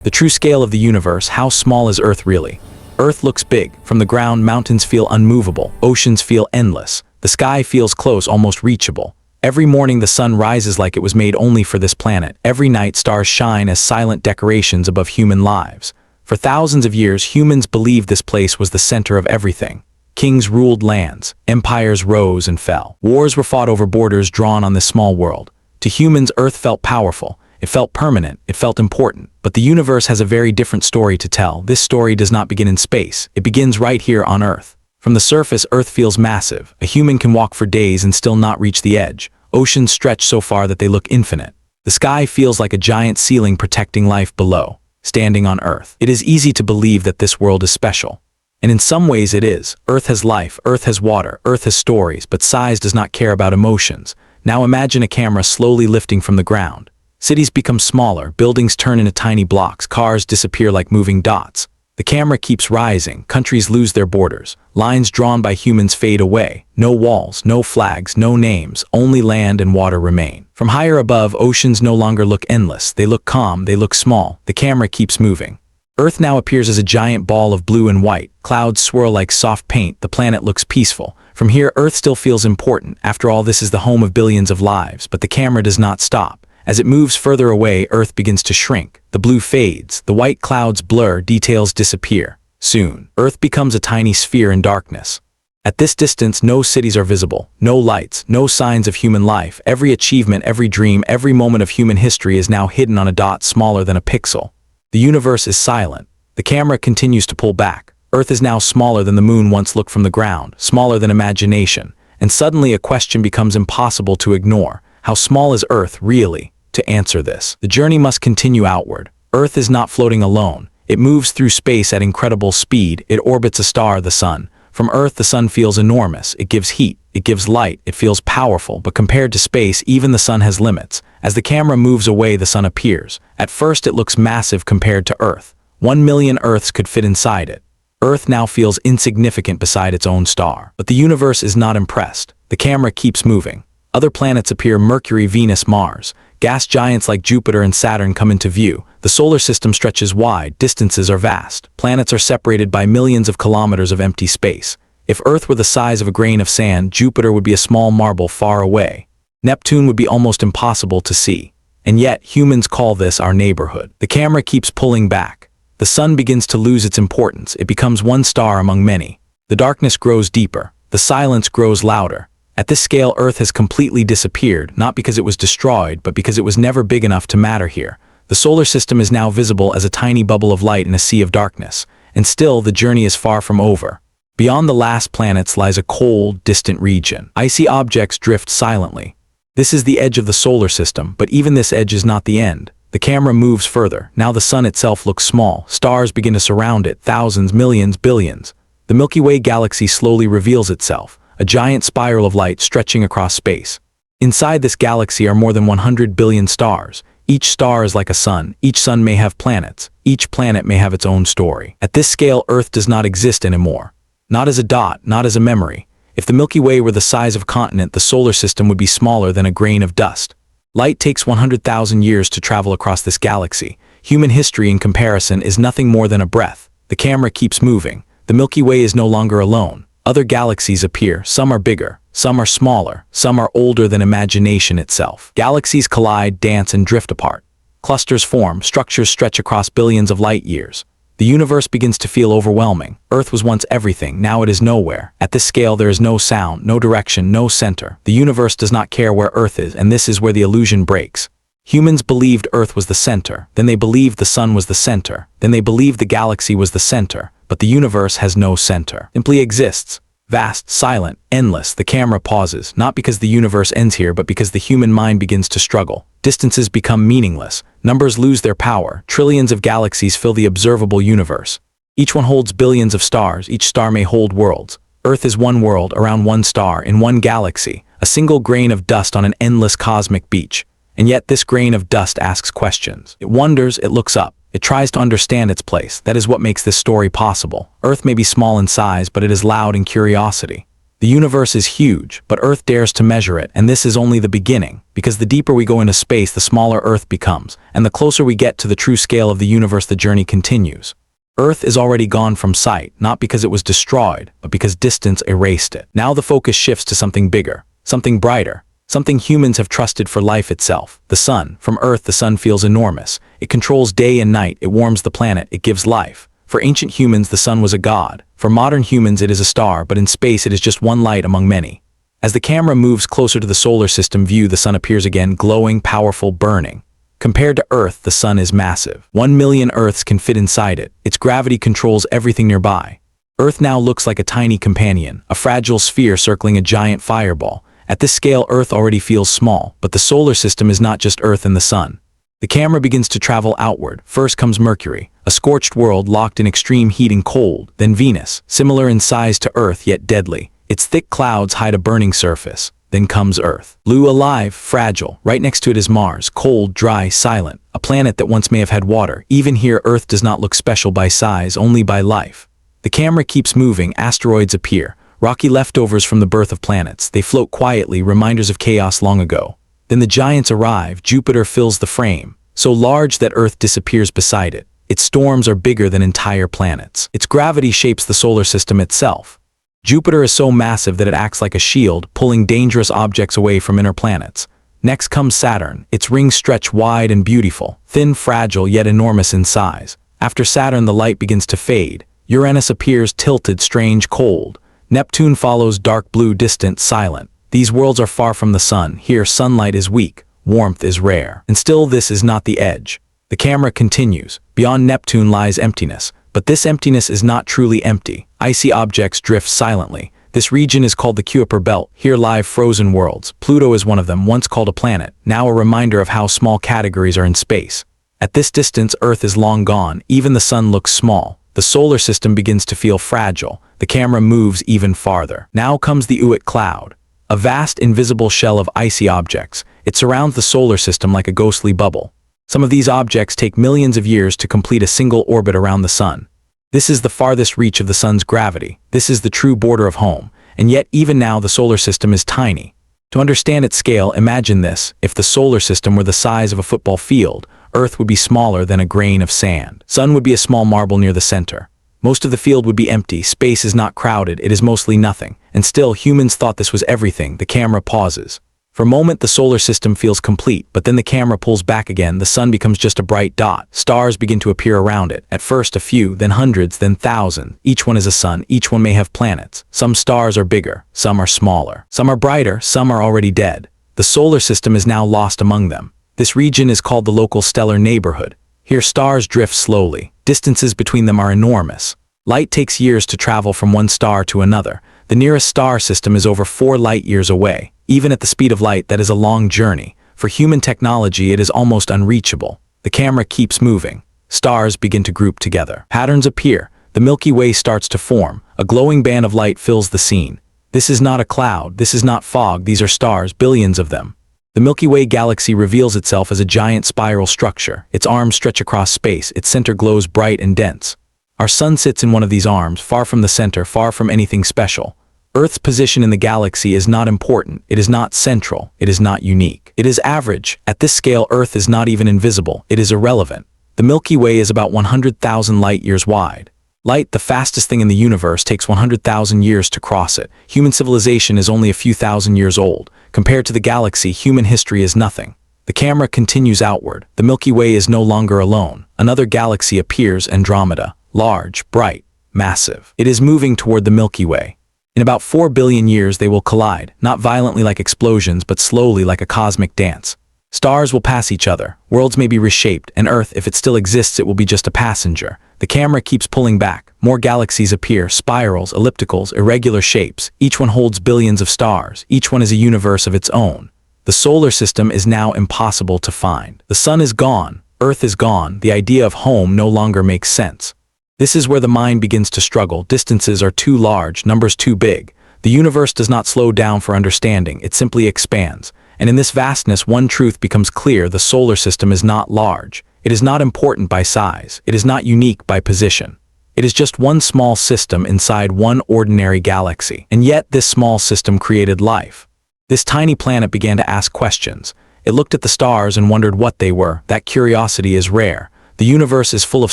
The true scale of the universe, how small is Earth really? Earth looks big. From the ground, mountains feel unmovable, oceans feel endless, the sky feels close, almost reachable. Every morning the sun rises like it was made only for this planet. Every night stars shine as silent decorations above human lives. For thousands of years, humans believed this place was the center of everything. Kings ruled lands, empires rose and fell. Wars were fought over borders drawn on this small world. To humans, Earth felt powerful. It felt permanent, it felt important. But the universe has a very different story to tell. This story does not begin in space. It begins right here on Earth. From the surface, Earth feels massive. A human can walk for days and still not reach the edge. Oceans stretch so far that they look infinite. The sky feels like a giant ceiling protecting life below. Standing on Earth, it is easy to believe that this world is special. And in some ways it is. Earth has life, Earth has water, Earth has stories, but size does not care about emotions. Now imagine a camera slowly lifting from the ground. Cities become smaller, buildings turn into tiny blocks, cars disappear like moving dots. The camera keeps rising, countries lose their borders, lines drawn by humans fade away. No walls, no flags, no names, only land and water remain. From higher above, oceans no longer look endless, they look calm, they look small. The camera keeps moving. Earth now appears as a giant ball of blue and white. Clouds swirl like soft paint, the planet looks peaceful. From here, Earth still feels important. After all, this is the home of billions of lives, but the camera does not stop. As it moves further away, Earth begins to shrink. The blue fades, the white clouds blur, details disappear. Soon, Earth becomes a tiny sphere in darkness. At this distance, no cities are visible, no lights, no signs of human life. Every achievement, every dream, every moment of human history is now hidden on a dot smaller than a pixel. The universe is silent. The camera continues to pull back. Earth is now smaller than the moon once looked from the ground, smaller than imagination. And suddenly a question becomes impossible to ignore. How small is Earth, really? To answer this, the journey must continue outward. Earth is not floating alone. It moves through space at incredible speed. It orbits a star, the sun. From Earth, the sun feels enormous. It gives heat. It gives light. It feels powerful. But compared to space, even the sun has limits. As the camera moves away, the sun appears. At first, it looks massive compared to Earth. 1 million Earths could fit inside it. Earth now feels insignificant beside its own star. But the universe is not impressed. The camera keeps moving. Other planets appear: Mercury, Venus, Mars. Gas giants like Jupiter and Saturn come into view. The solar system stretches wide, distances are vast. Planets are separated by millions of kilometers of empty space. If Earth were the size of a grain of sand, Jupiter would be a small marble far away. Neptune would be almost impossible to see. And yet, humans call this our neighborhood. The camera keeps pulling back. The sun begins to lose its importance. It becomes one star among many. The darkness grows deeper. The silence grows louder. At this scale, Earth has completely disappeared, not because it was destroyed, but because it was never big enough to matter here. The solar system is now visible as a tiny bubble of light in a sea of darkness. And still, the journey is far from over. Beyond the last planets lies a cold, distant region. Icy objects drift silently. This is the edge of the solar system, but even this edge is not the end. The camera moves further. Now the sun itself looks small. Stars begin to surround it, thousands, millions, billions. The Milky Way galaxy slowly reveals itself. A giant spiral of light stretching across space. Inside this galaxy are more than 100 billion stars. Each star is like a sun. Each sun may have planets. Each planet may have its own story. At this scale, Earth does not exist anymore. Not as a dot, not as a memory. If the Milky Way were the size of a continent, the solar system would be smaller than a grain of dust. Light takes 100,000 years to travel across this galaxy. Human history, in comparison, is nothing more than a breath. The camera keeps moving. The Milky Way is no longer alone. Other galaxies appear. Some are bigger, some are smaller, some are older than imagination itself. Galaxies collide, dance, and drift apart. Clusters form, structures stretch across billions of light years. The universe begins to feel overwhelming. Earth was once everything, now it is nowhere. At this scale, there is no sound, no direction, no center. The universe does not care where Earth is, and this is where the illusion breaks. Humans believed Earth was the center, then they believed the sun was the center, then they believed the galaxy was the center. But the universe has no center. It simply exists. Vast, silent, endless. The camera pauses, not because the universe ends here, but because the human mind begins to struggle. Distances become meaningless. Numbers lose their power. Trillions of galaxies fill the observable universe. Each one holds billions of stars. Each star may hold worlds. Earth is one world around one star in one galaxy, a single grain of dust on an endless cosmic beach. And yet this grain of dust asks questions. It wonders, it looks up. It tries to understand its place. That is what makes this story possible. Earth may be small in size, but it is loud in curiosity. The universe is huge, but Earth dares to measure it, and this is only the beginning, because the deeper we go into space, the smaller Earth becomes, and the closer we get to the true scale of the universe, the journey continues. Earth is already gone from sight, not because it was destroyed, but because distance erased it. Now the focus shifts to something bigger, something brighter, something humans have trusted for life itself. The sun. From Earth, the sun feels enormous. It controls day and night, it warms the planet, it gives life. For ancient humans, the sun was a god. For modern humans, it is a star, but in space it is just one light among many. As the camera moves closer to the solar system view, the sun appears again, glowing, powerful, burning. Compared to Earth, the sun is massive. 1 million Earths can fit inside it. Its gravity controls everything nearby. Earth now looks like a tiny companion, a fragile sphere circling a giant fireball. At this scale, Earth already feels small, but the solar system is not just Earth and the sun. The camera begins to travel outward. First comes Mercury, a scorched world locked in extreme heat and cold. Then Venus, similar in size to Earth yet deadly. Its thick clouds hide a burning surface. Then comes Earth. Blue, alive, fragile. Right next to it is Mars, cold, dry, silent. A planet that once may have had water. Even here, Earth does not look special by size, only by life. The camera keeps moving. Asteroids appear, rocky leftovers from the birth of planets. They float quietly, reminders of chaos long ago. Then the giants arrive. Jupiter fills the frame, so large that Earth disappears beside it. Its storms are bigger than entire planets. Its gravity shapes the solar system itself. Jupiter is so massive that it acts like a shield, pulling dangerous objects away from inner planets. Next comes Saturn. Its rings stretch wide and beautiful, thin, fragile, yet enormous in size. After Saturn, the light begins to fade. Uranus appears, tilted, strange, cold. Neptune follows, dark blue, distant, silent. These worlds are far from the sun. Here, sunlight is weak, warmth is rare. And still, this is not the edge. The camera continues. Beyond Neptune lies emptiness, but this emptiness is not truly empty. Icy objects drift silently. This region is called the Kuiper Belt. Here lie frozen worlds. Pluto is one of them, once called a planet, now a reminder of how small categories are in space. At this distance, Earth is long gone. Even the sun looks small. The solar system begins to feel fragile. The camera moves even farther. Now comes the Oort cloud, a vast invisible shell of icy objects. It surrounds the solar system like a ghostly bubble. Some of these objects take millions of years to complete a single orbit around the sun. This is the farthest reach of the sun's gravity. This is the true border of home. And yet, even now, the solar system is tiny. To understand its scale, imagine this. If the solar system were the size of a football field, Earth would be smaller than a grain of sand. Sun would be a small marble near the center. Most of the field would be empty. Space is not crowded. It is mostly nothing. And still, humans thought this was everything. The camera pauses. For a moment, the solar system feels complete, but then the camera pulls back again. The sun becomes just a bright dot. Stars begin to appear around it. At first a few, then hundreds, then thousands. Each one is a sun. Each one may have planets. Some stars are bigger, some are smaller. Some are brighter, some are already dead. The solar system is now lost among them. This region is called the local stellar neighborhood. Here stars drift slowly. Distances between them are enormous. Light takes years to travel from one star to another. The nearest star system is over 4 light years away. Even at the speed of light, that is a long journey. For human technology, it is almost unreachable. The camera keeps moving. Stars begin to group together. Patterns appear. The Milky Way starts to form. A glowing band of light fills the scene. This is not a cloud. This is not fog. These are stars, billions of them. The Milky Way galaxy reveals itself as a giant spiral structure. Its arms stretch across space. Its center glows bright and dense. Our sun sits in one of these arms, far from the center, far from anything special. Earth's position in the galaxy is not important. It is not central. It is not unique. It is average. At this scale, Earth is not even invisible. It is irrelevant. The Milky Way is about 100,000 light-years wide. Light, the fastest thing in the universe, takes 100,000 years to cross it. Human civilization is only a few thousand years old. Compared to the galaxy, human history is nothing. The camera continues outward. The Milky Way is no longer alone. Another galaxy appears, Andromeda. Large, bright, massive. It is moving toward the Milky Way. In about 4 billion years they will collide, not violently like explosions, but slowly like a cosmic dance. Stars will pass each other, worlds may be reshaped, and Earth, if it still exists, it will be just a passenger. The camera keeps pulling back. More galaxies appear, spirals, ellipticals, irregular shapes. Each one holds billions of stars. Each one is a universe of its own. The solar system is now impossible to find. The sun is gone. Earth is gone. The idea of home no longer makes sense. This is where the mind begins to struggle. Distances are too large, numbers too big. The universe does not slow down for understanding, it simply expands. And in this vastness, one truth becomes clear: the solar system is not large. It is not important by size. It is not unique by position. It is just one small system inside one ordinary galaxy. And yet this small system created life. This tiny planet began to ask questions. It looked at the stars and wondered what they were. That curiosity is rare. The universe is full of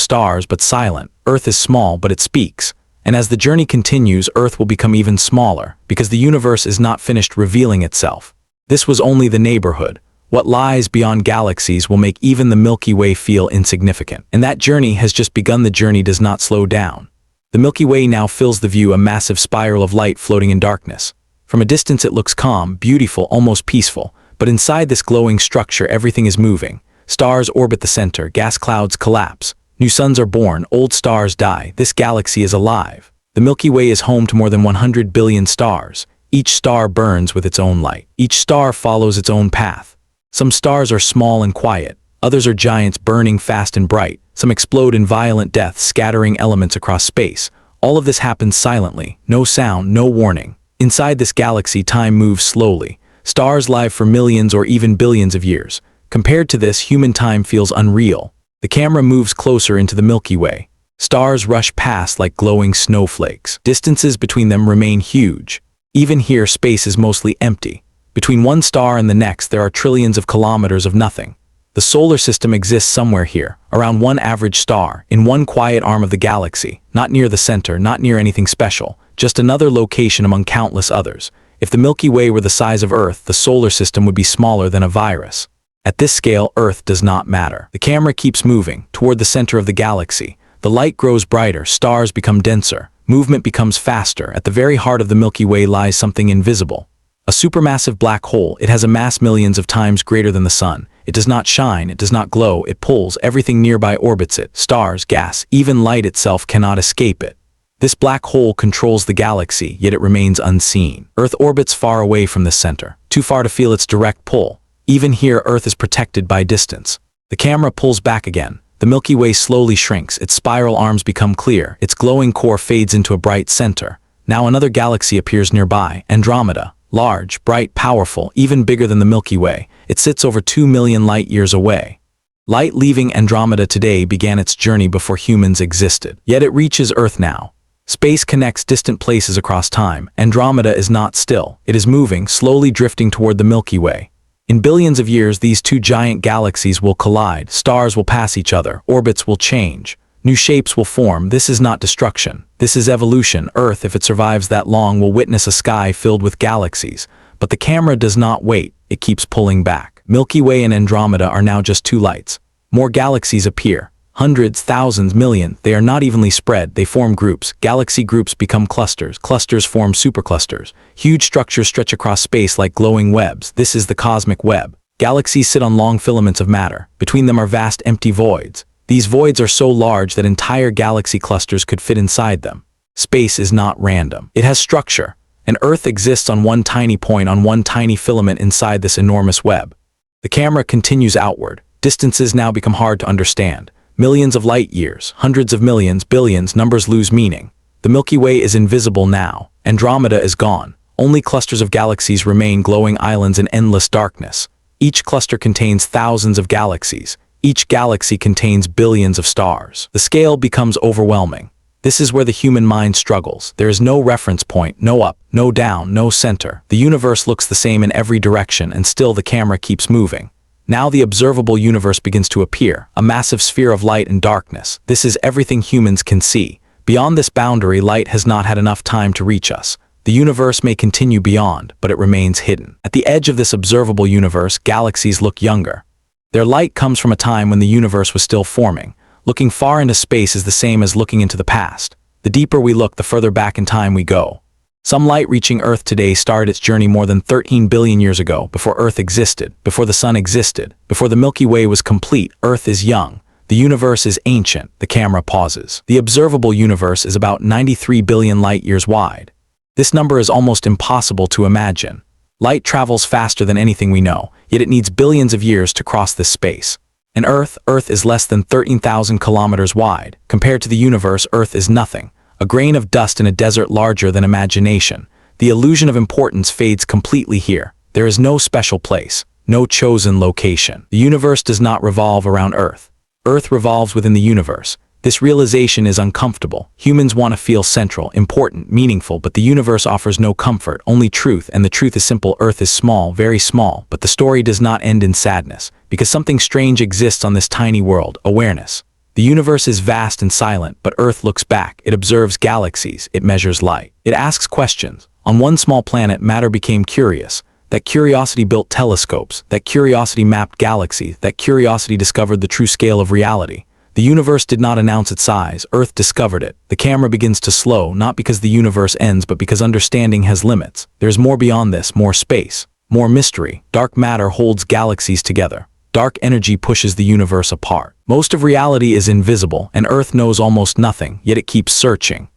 stars but silent. Earth is small but it speaks. And as the journey continues, Earth will become even smaller, because the universe is not finished revealing itself. This was only the neighborhood. What lies beyond galaxies will make even the Milky Way feel insignificant. And that journey has just begun. The journey does not slow down. The Milky Way now fills the view, a massive spiral of light floating in darkness. From a distance it looks calm, beautiful, almost peaceful. But inside this glowing structure everything is moving. Stars orbit the center, gas clouds collapse. New suns are born, old stars die. This galaxy is alive. The Milky Way is home to more than 100 billion stars. Each star burns with its own light. Each star follows its own path. Some stars are small and quiet. Others are giants burning fast and bright. Some explode in violent death, scattering elements across space. All of this happens silently. No sound, no warning. Inside this galaxy, time moves slowly. Stars live for millions or even billions of years. Compared to this, human time feels unreal. The camera moves closer into the Milky Way. Stars rush past like glowing snowflakes. Distances between them remain huge. Even here, space is mostly empty. Between one star and the next, there are trillions of kilometers of nothing. The solar system exists somewhere here, around one average star, in one quiet arm of the galaxy, not near the center, not near anything special, just another location among countless others. If the Milky Way were the size of Earth, the solar system would be smaller than a virus. At this scale, Earth does not matter. The camera keeps moving toward the center of the galaxy. The light grows brighter, stars become denser, movement becomes faster. At the very heart of the Milky Way lies something invisible. A supermassive black hole. It has a mass millions of times greater than the sun. It does not shine, it does not glow, it pulls. Everything nearby orbits it. Stars, gas, even light itself cannot escape it. This black hole controls the galaxy, yet it remains unseen. Earth orbits far away from the center, too far to feel its direct pull. Even here, Earth is protected by distance. The camera pulls back again. The Milky Way slowly shrinks, its spiral arms become clear, its glowing core fades into a bright center. Now another galaxy appears nearby, Andromeda. Large, bright, powerful, even bigger than the Milky Way. It sits over 2 million light-years away. Light leaving Andromeda today began its journey before humans existed. Yet it reaches Earth now. Space connects distant places across time. Andromeda is not still. It is moving, slowly drifting toward the Milky Way. In billions of years, these two giant galaxies will collide. Stars will pass each other. Orbits will change. New shapes will form. This is not destruction. This is evolution. Earth, if it survives that long, will witness a sky filled with galaxies. But the camera does not wait. It keeps pulling back. Milky Way and Andromeda are now just two lights. More galaxies appear. Hundreds, thousands, millions. They are not evenly spread. They form groups. Galaxy groups become clusters. Clusters form superclusters. Huge structures stretch across space like glowing webs. This is the cosmic web. Galaxies sit on long filaments of matter. Between them are vast empty voids. These voids are so large that entire galaxy clusters could fit inside them. Space is not random. It has structure. And Earth exists on one tiny point, on one tiny filament inside this enormous web. The camera continues outward. Distances now become hard to understand. Millions of light years, hundreds of millions, billions, numbers lose meaning. The Milky Way is invisible now. Andromeda is gone. Only clusters of galaxies remain, glowing islands in endless darkness. Each cluster contains thousands of galaxies. Each galaxy contains billions of stars. The scale becomes overwhelming. This is where the human mind struggles. There is no reference point, no up, no down, no center. The universe looks the same in every direction, and still the camera keeps moving. Now the observable universe begins to appear, a massive sphere of light and darkness. This is everything humans can see. Beyond this boundary, light has not had enough time to reach us. The universe may continue beyond, but it remains hidden. At the edge of this observable universe, galaxies look younger. Their light comes from a time when the universe was still forming. Looking far into space is the same as looking into the past. The deeper we look, the further back in time we go. Some light reaching Earth today started its journey more than 13 billion years ago, before Earth existed, before the Sun existed, before the Milky Way was complete. Earth is young. The universe is ancient. The camera pauses. The observable universe is about 93 billion light-years wide. This number is almost impossible to imagine. Light travels faster than anything we know, yet it needs billions of years to cross this space. And Earth is less than 13,000 kilometers wide. Compared to the universe, Earth is nothing. A grain of dust in a desert larger than imagination. The illusion of importance fades completely here. There is no special place, no chosen location. The universe does not revolve around Earth. Earth revolves within the universe. This realization is uncomfortable. Humans want to feel central, important, meaningful, but the universe offers no comfort, only truth, and the truth is simple. Earth is small, very small, but the story does not end in sadness, because something strange exists on this tiny world, awareness. The universe is vast and silent, but Earth looks back. It observes galaxies, it measures light. It asks questions. On one small planet, matter became curious. That curiosity built telescopes. That curiosity mapped galaxies. That curiosity discovered the true scale of reality. The universe did not announce its size, Earth discovered it. The camera begins to slow, not because the universe ends, but because understanding has limits. There's more beyond this, more space, more mystery. Dark matter holds galaxies together. Dark energy pushes the universe apart. Most of reality is invisible, and Earth knows almost nothing, yet it keeps searching.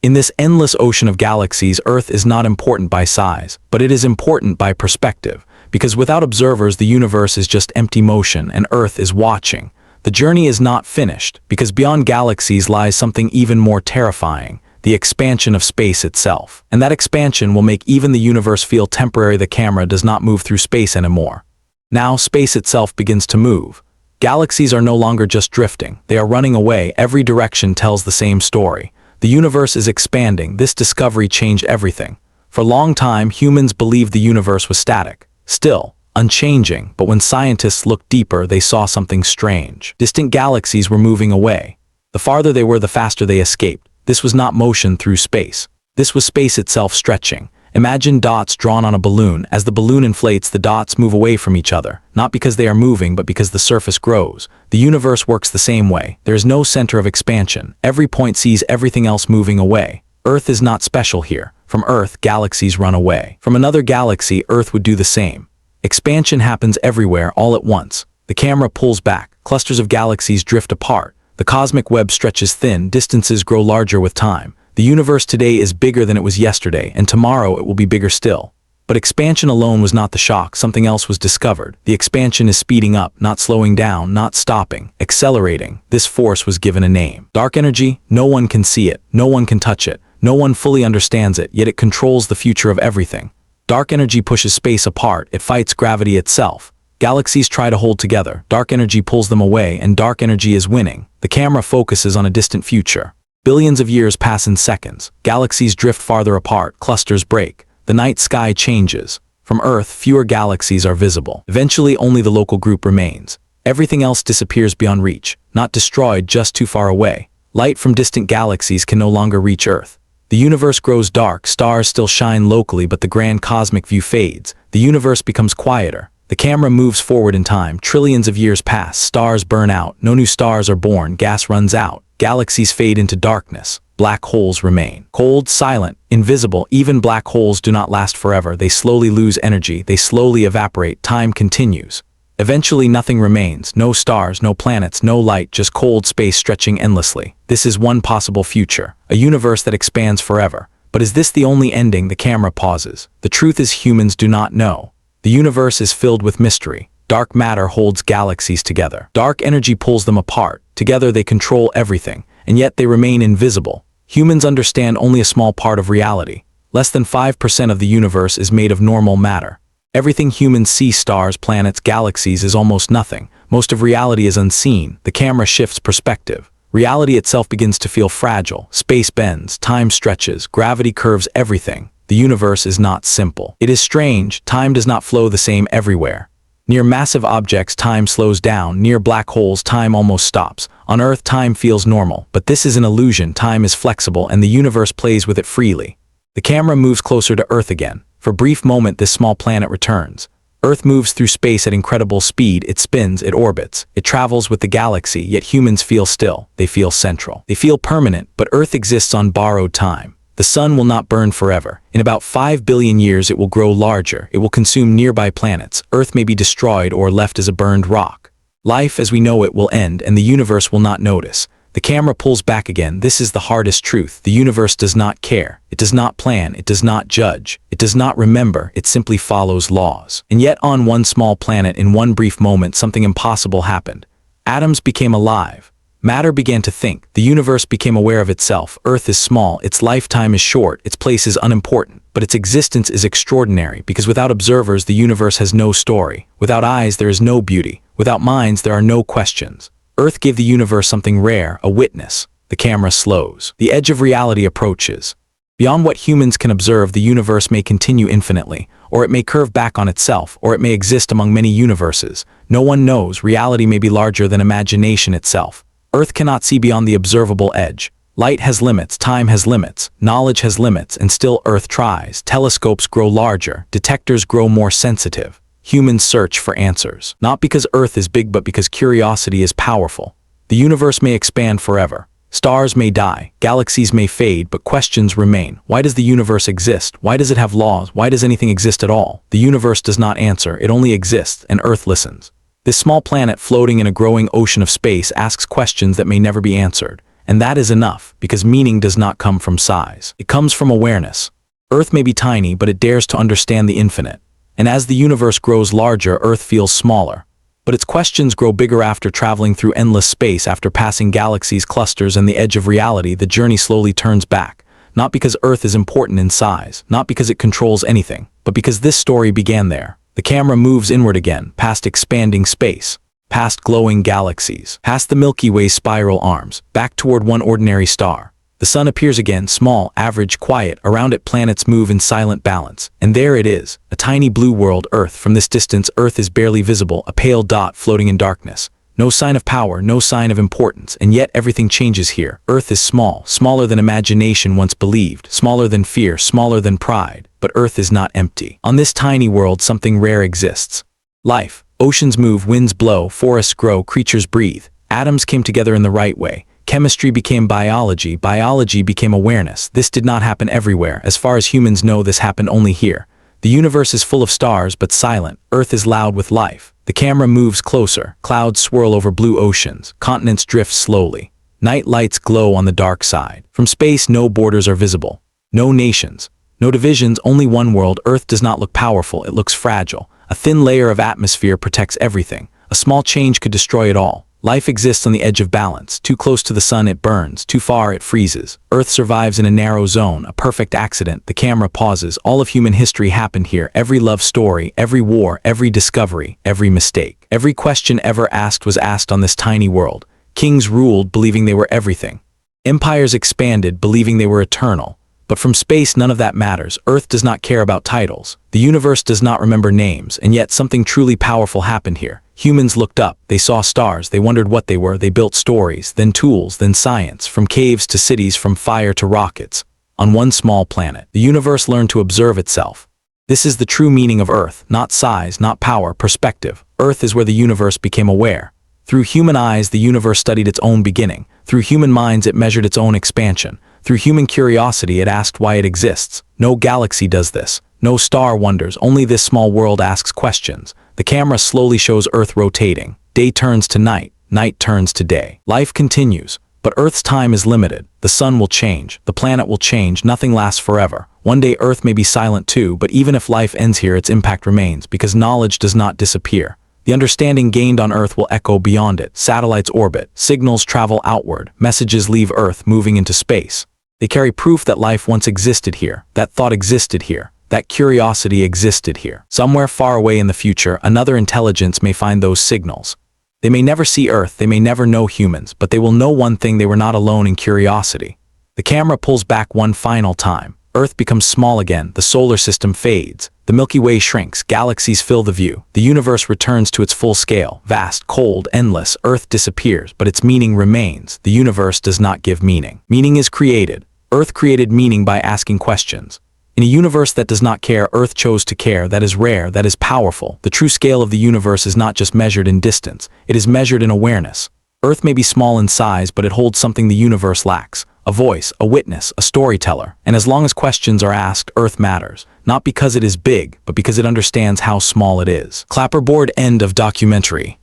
In this endless ocean of galaxies, Earth is not important by size, but it is important by perspective, because without observers, the universe is just empty motion, and Earth is watching. The journey is not finished, because beyond galaxies lies something even more terrifying, the expansion of space itself. And that expansion will make even the universe feel temporary. The camera does not move through space anymore. Now space itself begins to move. Galaxies are no longer just drifting, they are running away. Every direction tells the same story. The universe is expanding. This discovery changed everything. For a long time, humans believed the universe was static, still, unchanging, but when scientists looked deeper, they saw something strange. Distant galaxies were moving away. The farther they were, the faster they escaped. This was not motion through space. This was space itself stretching. Imagine dots drawn on a balloon. As the balloon inflates, the dots move away from each other, not because they are moving, but because the surface grows. The universe works the same way. There is no center of expansion. Every point sees everything else moving away. Earth is not special here. From Earth, galaxies run away. From another galaxy, Earth would do the same. Expansion happens everywhere, all at once. The camera pulls back. Clusters of galaxies drift apart. The cosmic web stretches thin. Distances grow larger with time. The universe today is bigger than it was yesterday, and tomorrow it will be bigger still. But expansion alone was not the shock. Something else was discovered. The expansion is speeding up, not slowing down, not stopping, accelerating. This force was given a name. Dark energy, no one can see it, no one can touch it, no one fully understands it, yet it controls the future of everything. Dark energy pushes space apart, it fights gravity itself. Galaxies try to hold together, dark energy pulls them away, and dark energy is winning. The camera focuses on a distant future. Billions of years pass in seconds. Galaxies drift farther apart, clusters break. The night sky changes. From Earth, fewer galaxies are visible. Eventually, only the local group remains. Everything else disappears beyond reach, not destroyed, just too far away. Light from distant galaxies can no longer reach Earth. The universe grows dark, stars still shine locally, but the grand cosmic view fades. The universe becomes quieter. The camera moves forward in time. Trillions of years pass, stars burn out, no new stars are born, gas runs out. Galaxies fade into darkness. Black holes remain. Cold, silent, invisible. Even black holes do not last forever. They slowly lose energy. They slowly evaporate. Time continues. Eventually nothing remains. No stars, no planets, no light, just cold space stretching endlessly. This is one possible future. A universe that expands forever. But is this the only ending? The camera pauses. The truth is humans do not know. The universe is filled with mystery. Dark matter holds galaxies together. Dark energy pulls them apart. Together they control everything, and yet they remain invisible. Humans understand only a small part of reality. Less than 5% of the universe is made of normal matter. Everything humans see, stars, planets, galaxies, is almost nothing. Most of reality is unseen. The camera shifts perspective. Reality itself begins to feel fragile. Space bends, time stretches, gravity curves everything. The universe is not simple. It is strange. Time does not flow the same everywhere. Near massive objects, time slows down. Near black holes, time almost stops. On Earth, time feels normal. But this is an illusion. Time is flexible, and the universe plays with it freely. The camera moves closer to Earth again. For a brief moment, this small planet returns. Earth moves through space at incredible speed. It spins, it orbits, it travels with the galaxy, yet humans feel still. They feel central. They feel permanent, but Earth exists on borrowed time. The sun will not burn forever. In about 5 billion years, it will grow larger. It will consume nearby planets. Earth may be destroyed or left as a burned rock. Life as we know it will end, and the universe will not notice. The camera pulls back again. This is the hardest truth. The universe does not care. It does not plan. It does not judge. It does not remember. It simply follows laws. And yet on one small planet, in one brief moment, something impossible happened. Atoms became alive. Matter began to think. The universe became aware of itself. Earth is small. Its lifetime is short. Its place is unimportant. But its existence is extraordinary, because without observers, the universe has no story. Without eyes, there is no beauty. Without minds, there are no questions. Earth gave the universe something rare, a witness. The camera slows. The edge of reality approaches. Beyond what humans can observe, the universe may continue infinitely, or it may curve back on itself, or it may exist among many universes. No one knows. Reality may be larger than imagination itself. Earth cannot see beyond the observable edge. Light has limits, time has limits, knowledge has limits, and still Earth tries. Telescopes grow larger, detectors grow more sensitive. Humans search for answers. Not because Earth is big, but because curiosity is powerful. The universe may expand forever. Stars may die, galaxies may fade, but questions remain. Why does the universe exist? Why does it have laws? Why does anything exist at all? The universe does not answer, it only exists, and Earth listens. This small planet floating in a growing ocean of space asks questions that may never be answered. And that is enough, because meaning does not come from size. It comes from awareness. Earth may be tiny, but it dares to understand the infinite. And as the universe grows larger, Earth feels smaller. But its questions grow bigger after traveling through endless space, after passing galaxies, clusters, and the edge of reality. The journey slowly turns back. Not because Earth is important in size, not because it controls anything, but because this story began there. The camera moves inward again, past expanding space, past glowing galaxies, past the Milky Way's spiral arms, back toward one ordinary star. The sun appears again, small, average, quiet. Around it planets move in silent balance. And there it is, a tiny blue world, Earth. From this distance, Earth is barely visible, a pale dot floating in darkness. No sign of power, no sign of importance, and yet everything changes here. Earth is small, smaller than imagination once believed, smaller than fear, smaller than pride. But Earth is not empty. On this tiny world, something rare exists. Life. Oceans move, winds blow, forests grow, creatures breathe. Atoms came together in the right way. Chemistry became biology, biology became awareness. This did not happen everywhere. As far as humans know, this happened only here. The universe is full of stars, but silent. Earth is loud with life. The camera moves closer. Clouds swirl over blue oceans. Continents drift slowly. Night lights glow on the dark side. From space, no borders are visible. No nations. No divisions, only one world. Earth does not look powerful, it looks fragile. A thin layer of atmosphere protects everything. A small change could destroy it all. Life exists on the edge of balance. Too close to the sun, it burns. Too far, it freezes. Earth survives in a narrow zone, a perfect accident. The camera pauses. All of human history happened here. Every love story, every war, every discovery, every mistake. Every question ever asked was asked on this tiny world. Kings ruled, believing they were everything. Empires expanded, believing they were eternal. But from space, none of that matters. Earth does not care about titles. The universe does not remember names, and yet something truly powerful happened here. Humans looked up, they saw stars, they wondered what they were, they built stories, then tools, then science, from caves to cities, from fire to rockets. On one small planet, the universe learned to observe itself. This is the true meaning of Earth, not size, not power, perspective. Earth is where the universe became aware. Through human eyes, the universe studied its own beginning. Through human minds, it measured its own expansion. Through human curiosity, it asked why it exists. No galaxy does this. No star wonders, only this small world asks questions. The camera slowly shows Earth rotating. Day turns to night, night turns to day. Life continues, but Earth's time is limited. The sun will change, the planet will change, nothing lasts forever. One day Earth may be silent too, but even if life ends here, its impact remains, because knowledge does not disappear. The understanding gained on Earth will echo beyond it. Satellites orbit, signals travel outward, messages leave Earth, moving into space. They carry proof that life once existed here, that thought existed here, that curiosity existed here. Somewhere far away in the future, another intelligence may find those signals. They may never see Earth, they may never know humans, but they will know one thing: they were not alone in curiosity. The camera pulls back one final time. Earth becomes small again, the solar system fades. The Milky Way shrinks, galaxies fill the view. The universe returns to its full scale, vast, cold, endless. Earth disappears, but its meaning remains. The universe does not give meaning. Meaning is created. Earth created meaning by asking questions. In a universe that does not care, Earth chose to care. That is rare, that is powerful. The true scale of the universe is not just measured in distance, it is measured in awareness. Earth may be small in size, but it holds something the universe lacks: a voice, a witness, a storyteller. And as long as questions are asked, Earth matters. Not because it is big, but because it understands how small it is. Clapperboard. End of documentary.